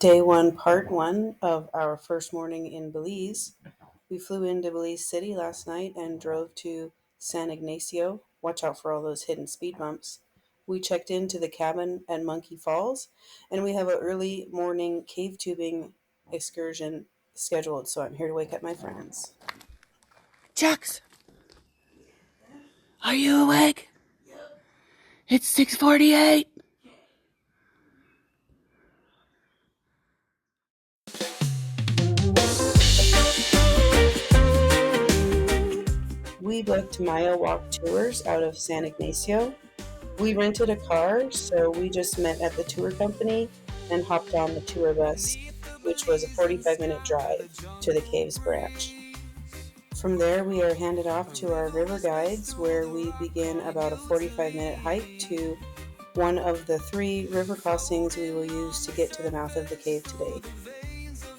Day one, part one of our first morning in Belize. We flew into Belize City last night and drove to San Ignacio. Watch out for all those hidden speed bumps. We checked into the cabin at Monkey Falls, and we have an early morning cave tubing excursion scheduled, so I'm here to wake up my friends. Jux, are you awake? It's 6:48. We booked Maya Walk tours out of San Ignacio. We rented a car, so we just met at the tour company and hopped on the tour bus, which was a 45-minute drive to the Caves Branch. From there, we are handed off to our river guides, where we begin about a 45-minute hike to one of the 3 river crossings we will use to get to the mouth of the cave today.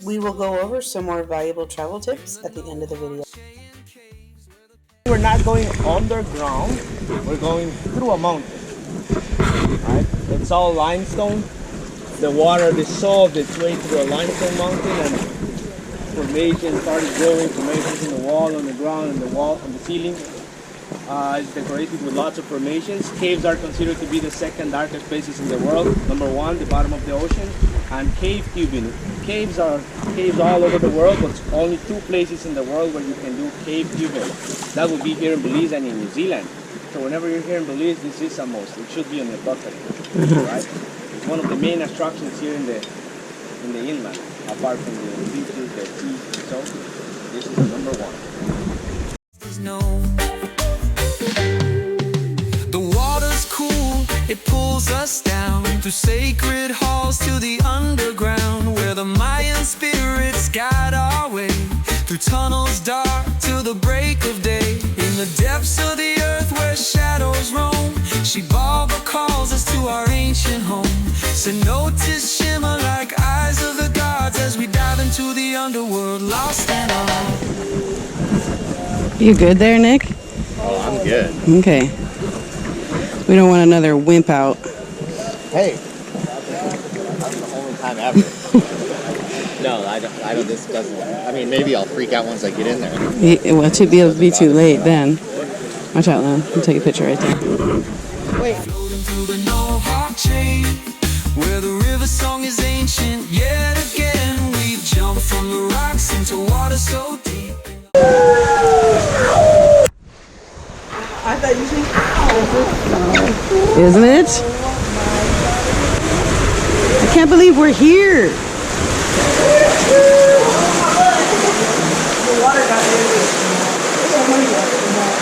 We will go over some more valuable travel tips at the end of the video. We're not going underground, we're going through a mountain. Right? It's all limestone. The water dissolved its way through a limestone mountain, and formations started growing, formations in the wall, on the ground, and the wall, on the ceiling. It's decorated with lots of formations. Caves are considered to be the second darkest places in the world. Number 1, the bottom of the ocean, and cave tubing. Caves are caves all over the world, but only 2 places in the world where you can do cave tubing. That would be here in Belize and in New Zealand. So whenever you're here in Belize, this is a must. It should be on your bucket list, right? It's one of the main attractions here in the inland, apart from the beaches, the sea. So this is number 1. The water's cool, it pulls us down through sacred halls to the underground, where the Mayan spirits guide our way, through tunnels dark to the break of day. In the depths of the earth where shadows roam, Xibalba calls us to our ancient home. Cenotes shimmer like eyes of the gods as we dive into the underworld, lost and all. You good there, Nick? Oh, I'm good. Okay. We don't want another wimp out. Hey, that's the only time ever. No, I don't. This doesn't. I mean, maybe I'll freak out once I get in there. Well, to be able to be too late then. Watch out, Lon. I'll take a picture right there. Wait. Floating through the Nohoch Che'en, where the river song is ancient yet again. We jump from the rocks into water so deep. I thought you said, Isn't it? I can't believe we're here. the water got dirty. So much water in that,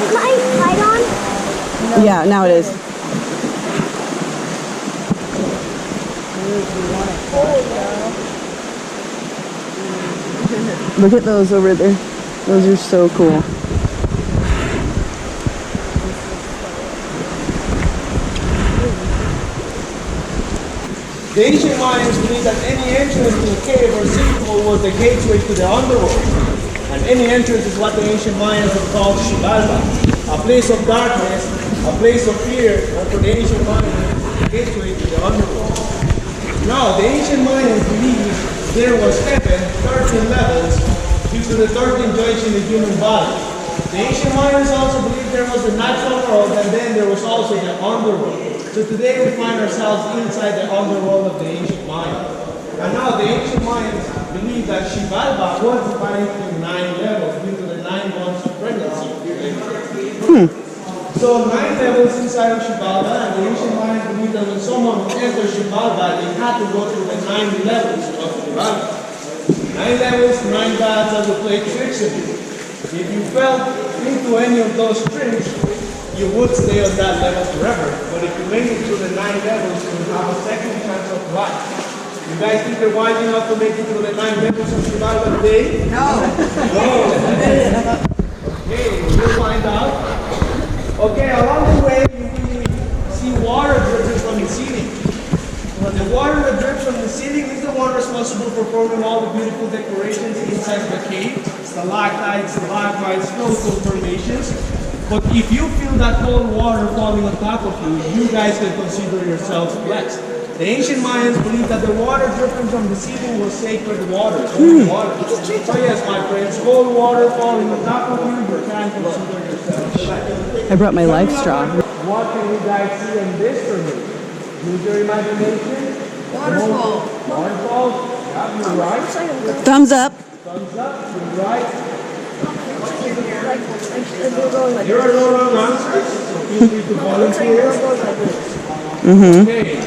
Am I light on? No. Yeah, now it is. Look at those over there. Those are so cool. The ancient Mayans believed that any entrance to a cave or sinkhole was the gateway to the underworld. And any entrance is what the ancient Mayans have called Xibalba, a place of darkness, a place of fear, and for the ancient Mayans, the gateway to the underworld. Now, the ancient Mayans believed there was heaven, 13 levels, due to the 13 joints in the human body. The ancient Mayans also believed there was the natural world, and then there was also the underworld. So today we find ourselves inside the underworld of the ancient Mayans. And now the ancient Mayans believe that Xibalba was divided into 9 levels due to the 9 months of pregnancy. So 9 levels inside of Xibalba, and the ancient Mayans believe that when someone enters Xibalba, they had to go through the 9 levels of Xibalba. 9 levels, 9 gods that will play tricks on you. If you fell into any of those tricks, you would stay on that level forever. But if you make it through the 9 levels, you will have a second chance of life. You guys think you're wise enough to make it through the 9 levels of Xibalba today? No. No. Okay, we'll find out. Okay, along the way, you see water dripping from the ceiling. The water that drips from the ceiling is the one responsible for forming all the beautiful decorations inside the cave. Stalactites, stalagmites, vertical formations. But if you feel that cold water falling on top of you, you guys can consider yourselves blessed. The ancient Mayans believed that the water dripping from the ceiling was sacred water, holy water. So yes, my friends, cold water falling on top of you, you can consider yourselves blessed. I brought my life straw. What can you guys see in this for me? Use your imagination. Waterfall. Waterfall. Yeah, you're right. Thumbs up. Thumbs up. You're right. There are no wrong answers, so feel free to volunteer. Okay,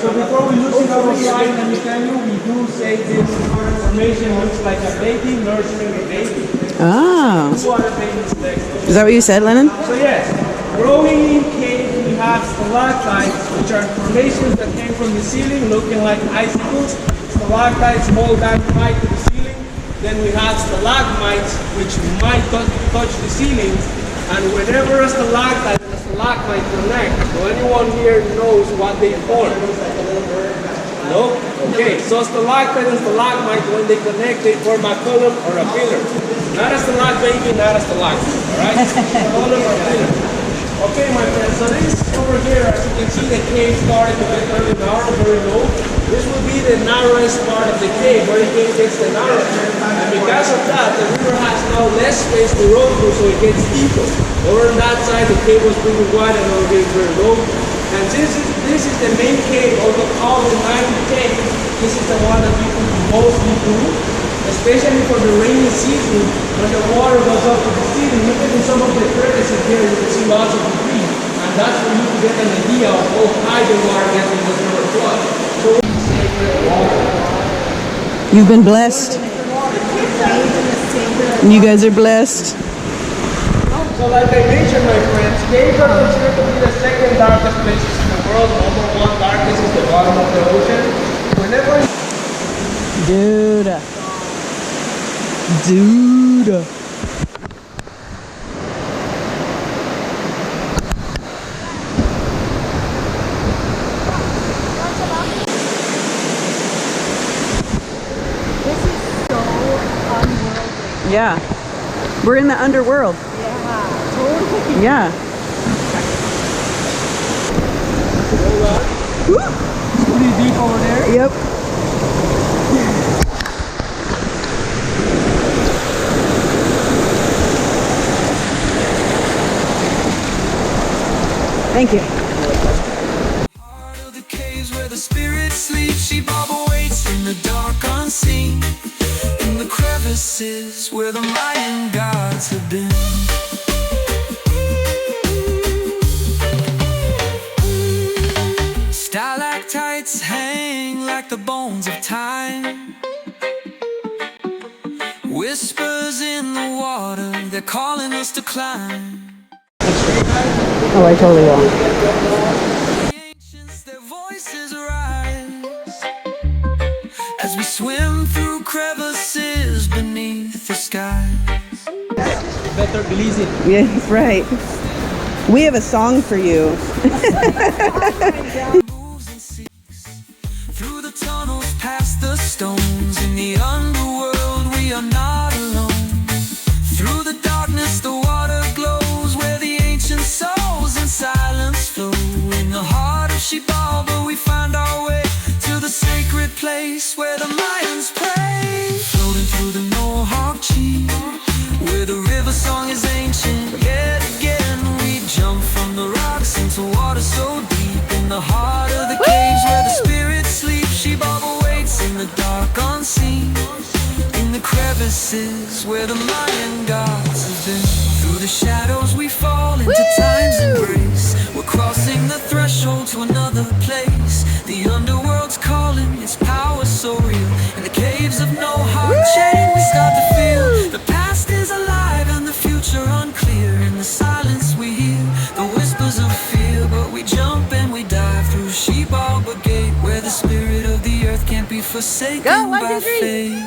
so before we lose our slide, let me tell you, we do say this formation looks like a baby nurturing a baby. Oh. Two other babies next to it. Is that what you said, Lennon? So yes, growing in caves, we have stalactites, which are formations that came from the ceiling looking like icicles. Stalactites hold that height to the ceiling. Then we have stalagmites, which might touch the ceilings. And whenever a stalactite and a stalagmite connect, so anyone here knows what they form? No? Okay, so stalactite and stalagmite, when they connect, they form a column or a pillar. Not a stalagmite, not a stalagmite, alright? Column or pillar. Okay, my friends, so this over here, as you can see, the cave started to get very narrow, very low. This will be the narrowest part of the cave, where the cave gets the narrowest. And because of that, the river has now less space to run through, so it gets deeper. Over on that side, the cave was pretty wide and now it gets very low. And this is the main cave, although called the Mayan cave. This is the one that people mostly do, especially for the rainy season, when the water goes up to the ceiling. Look at some of the crevices here, you can see lots of debris. And that's for you to get an idea of how high the water gets in this river flood. So You've been blessed. And you guys are blessed. So like I mentioned, my friends, caves are considered to be the second darkest places in the world. Number one darkest is the bottom of the ocean. Whenever Dude. Yeah. We're in the underworld. Yeah, totally. Yeah. it's pretty deep over there. Yep. Thank you. Heart of the caves where the spirit sleeps, she bubble waits in the dark unseen. In the crevices where the Mayan gods have been. Stalactites hang like the bones of time. Whispers in the water, they're calling us to climb. Oh, I totally will. The ancients, their voices rise as we swim through crevices beneath the sky. Better Belize. Yeah, that's right. We have a song for you. Moves and seeks through the tunnels past the stones. In the underworld we are not alone. Through the darkness the water glows, where the ancient souls in silence flow. In the heart of Shibaba we find our way to the sacred place where the Mayans pray. Floating through the Nohoch Che'en, where the river song is ancient. Yet again we jump from the rocks into water so deep. In the heart of the caves where the spirit sleeps, Shibaba waits in the dark unseen. In the crevices where the Mayan gods have been. Through the shadows we fall into time's embrace. We're crossing the threshold to another place. The underworld's calling, its power so real. In the caves of Nohoch Che'en we start to feel the past is alive and the future unclear. In the silence we hear the whispers of fear, but we jump and we dive through Shibaba Gate, where the spirit of the earth can't be forsaken by fate.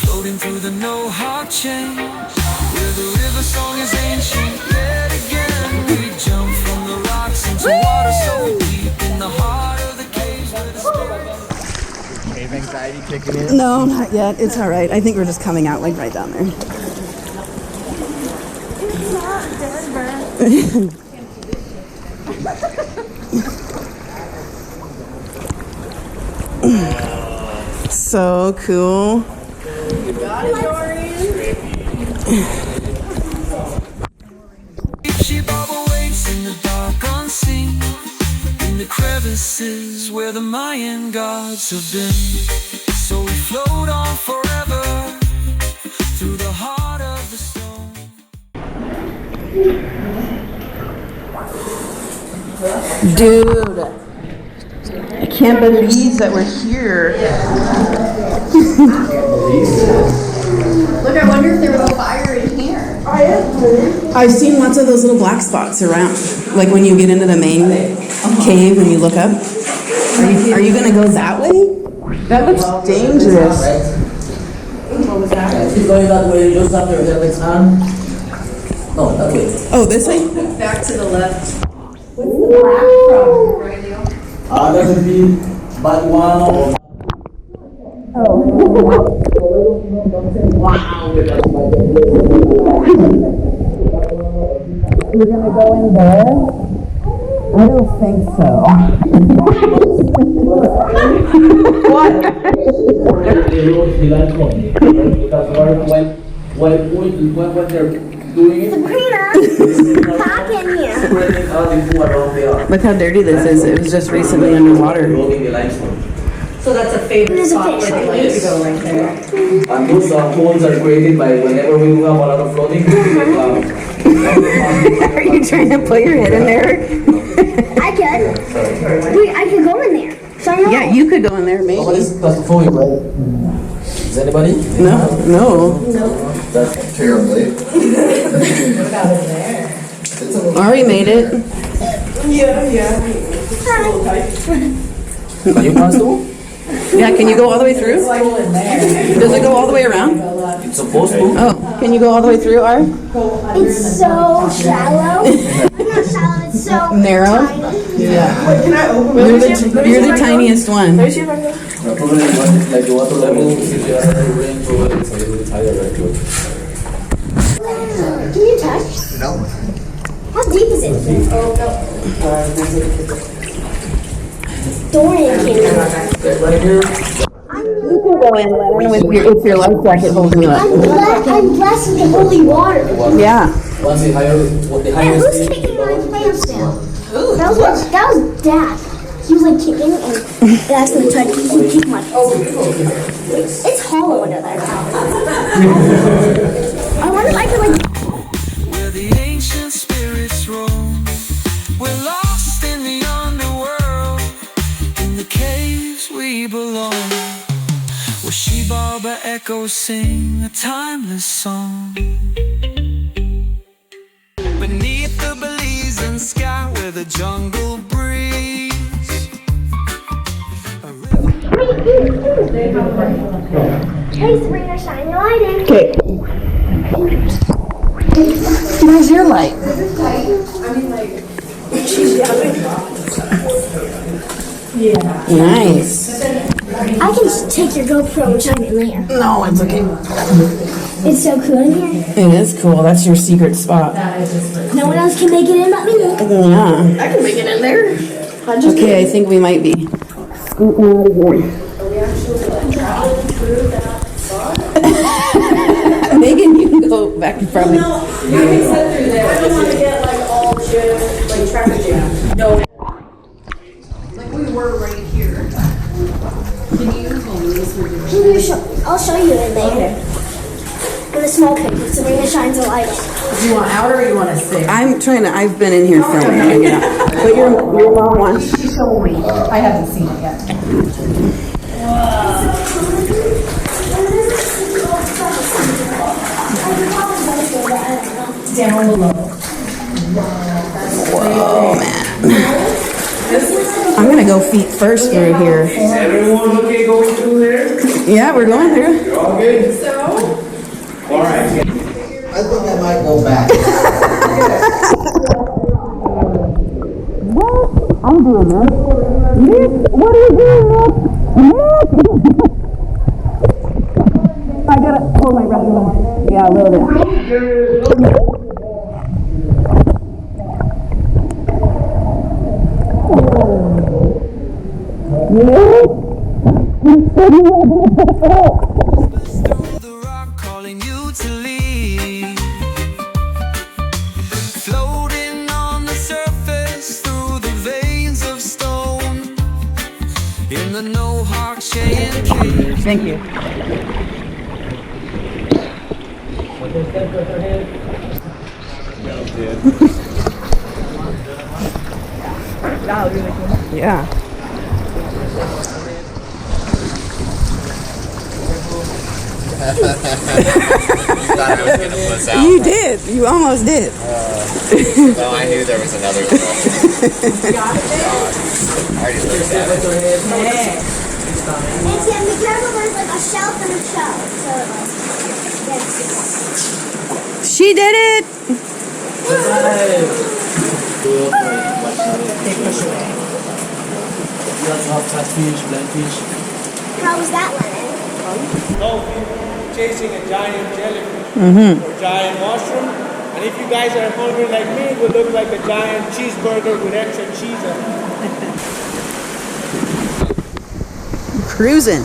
Floating through the Nohoch Che'en, where the river song is ancient. Yet again we jump from the rocks into water so deep. In the heart of the caves where the spirit. Cave anxiety kicking in. No, not yet. It's all right. I think we're just coming out like right down there. So cool. She bubble waves in the dark unseen, in the crevices where the Mayan gods have been. So we float on forever through the heart of the stone. Dude, I can't believe that we're here. Look, I wonder if there was a fire in here. I've seen lots of those little black spots around, like when you get into the main cave and you look up. Are you gonna go that way? That looks dangerous. She's going that way just after her helmet's on. No, that way. Oh, this way? Back to the left. What's the black from, Rogelio? That would be Baguano or You're gonna go in there? I don't think so. What? because when they're doing it, spreading out the food around the arm. Look how dirty this is. It was just recently underwater. Loading the limestone. So that's a favorite spot where they like to go right there. And those holes are created by whenever we do have a lot of flooding. Are you trying to put your head in there? I could. Wait, I could go in there. So I know. Yeah, you could go in there, maybe. Nobody's claustrophobic, right? Is anybody? No. That's terribly. Ari made it. Can you pass through? Yeah, can you go all the way through? Does it go all the way around? It's supposed to. Oh, can you go all the way through, Ari? It's so shallow. Not shallow, it's so Narrow? tiny. You're the tiniest one. Probably like the water level, if you are rain, probably it's a little bit higher, right? Can you touch? No. How deep is it? Dorian came in. Right here. You can go in, Lennon, if your life jacket holds you up. I'm blessed with the holy water. Yeah. Once the higher, what the Hey, highest who's is, kicking my pants down? That was Dad. He was like kicking and it actually tried to kick my pants. It's hollow under there. I wonder if I could like. Where the ancient spirits roam, we're lost in the underworld, in the caves we belong, where Shibaba echoes sing a timeless song. Beneath the Belize sky, where the jungle breathes. Hey, Serena, shine your light in. Okay. Where's your light? Nice. I can just take your GoPro and shine it later. No, it's okay. It's so cool in here. It is cool. That's your secret spot. No one else can make it in but me. Yeah. I can make it in there. Okay, I think we might be scooting out of here. Megan, you can go back in front of me. You can sit through there. I don't want to get like all jam, like traffic jam. No. Like we were right here. Can you show? I'll show you it later. In the small picture, Serena shines a light. Do you want out or you want to sit? I'm trying to, I've been in here filming. Yeah. But your mom wants. She showed me. I haven't seen it yet. Down below. Whoa, man. I'm gonna go feet first through here. Is everyone okay going through there? Yeah, we're going through. You're all good? So? All right. I think I might go back. What? I'm doing this. Nick, what are you doing, Nick? I gotta hold my breath a little. Yeah, a little bit. Thank you. Yeah. Thought I was gonna puss out. You did. You almost did. No, I knew there was another girl. I already looked at it. And Sam, be careful, there's like a shelf and a shelf. So, yes. She did it. Catfish, blackfish. How was that one? Dolphin chasing a giant jellyfish or giant mushroom. And if you guys are hungry like me, it would look like a giant cheeseburger with extra cheese on it. Cruising.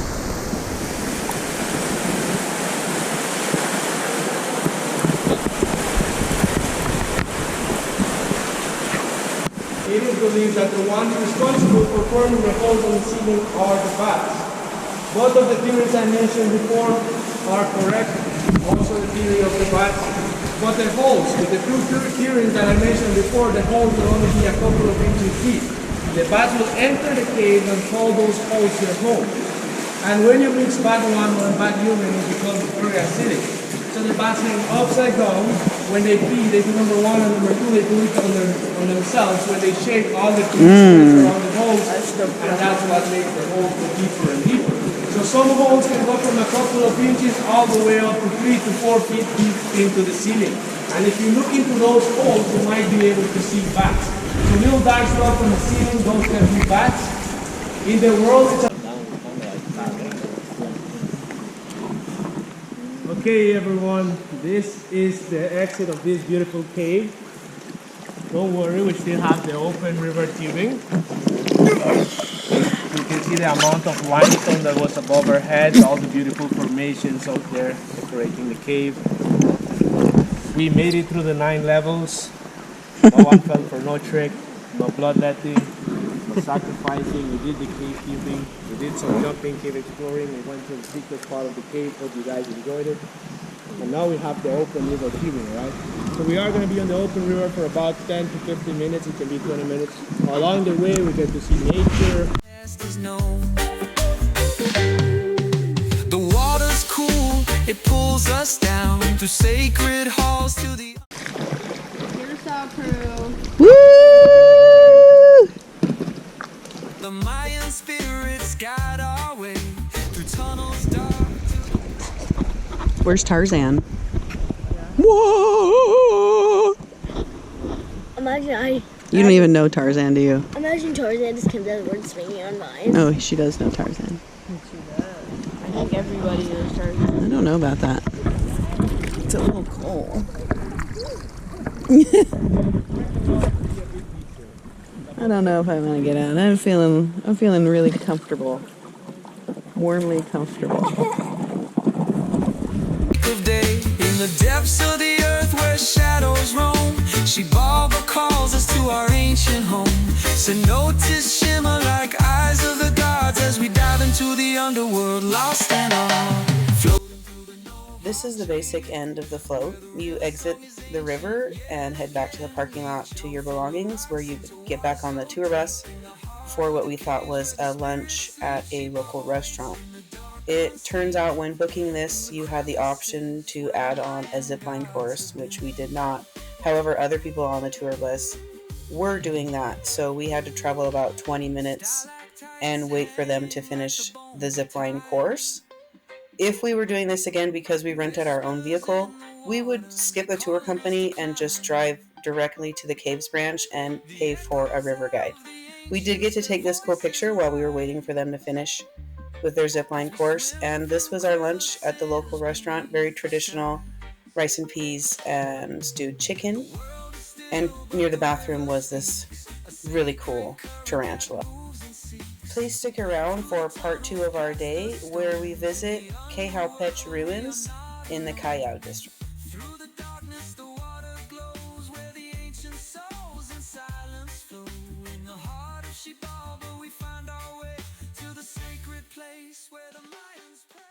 It is believed that the ones responsible for forming the holes in the ceiling are the bats. Both of the theories I mentioned before are correct, also the theory of the bats. But the holes, with the two theories that I mentioned before, the holes will only be a couple of inches deep. The bats will enter the cave and call those holes their home. And when you mix bat guano and bat urine, it becomes very acidic. So the bats hang upside down. When they pee, they do number one, and number two, they do it on themselves. When they shake, all the pee spreads around the holes, and that's what makes the holes go deeper and deeper. So some holes can go from a couple of inches all the way up to 3 to 4 feet deep into the ceiling. And if you look into those holes, you might be able to see bats. So little dark stuff on the ceiling, those can be bats. In the world, it's a Okay everyone, this is the exit of this beautiful cave. Don't worry, we still have the open river tubing. You can see the amount of limestone that was above our heads, all the beautiful formations out there decorating the cave. We made it through the 9 levels. No one fell for no trick, no bloodletting, no sacrificing. We did the cave tubing, we did some jumping, cave exploring, we went to the secret part of the cave. Hope you guys enjoyed it. And now we have the open river tubing, right? So we are going to be on the open river for about 10 to 15 minutes. It can be 20 minutes. Along the way, we get to see nature. The water's cool, it pulls us down to sacred halls to the Woo! The Mayan spirits guide our way through tunnels dark. Where's Tarzan? Whoa! Imagine You don't even know Tarzan, do you? Imagine Tarzan just comes out of the word swinging on vines. Oh, she does know Tarzan. I think everybody knows Tarzan. I don't know about that. It's a little cold. I don't know if I want to get out. I'm feeling really comfortable. Warmly comfortable. Of day in the depths of the earth where shadows roam, Shibaba calls us to our ancient home. Cenotes shimmer like eyes of the gods as we dive into the underworld, lost and all. This is the basic end of the float. You exit the river and head back to the parking lot to your belongings, where you get back on the tour bus for what we thought was a lunch at a local restaurant. It turns out when booking this, you had the option to add on a zipline course, which we did not. However, other people on the tour bus were doing that, so we had to travel about 20 minutes and wait for them to finish the zipline course. If we were doing this again because we rented our own vehicle, we would skip the tour company and just drive directly to the Caves Branch and pay for a river guide. We did get to take this cool picture while we were waiting for them to finish with their zipline course, and this was our lunch at the local restaurant. Very traditional rice and peas and stewed chicken, and near the bathroom was this really cool tarantula. Please stick around for part 2 of our day, where we visit Cahal Pech Ruins in the Callao district. Through the darkness, the water glows where the ancient souls in silence flow. In the heart of Shibaba, we find our way to the sacred place where the Mayans played.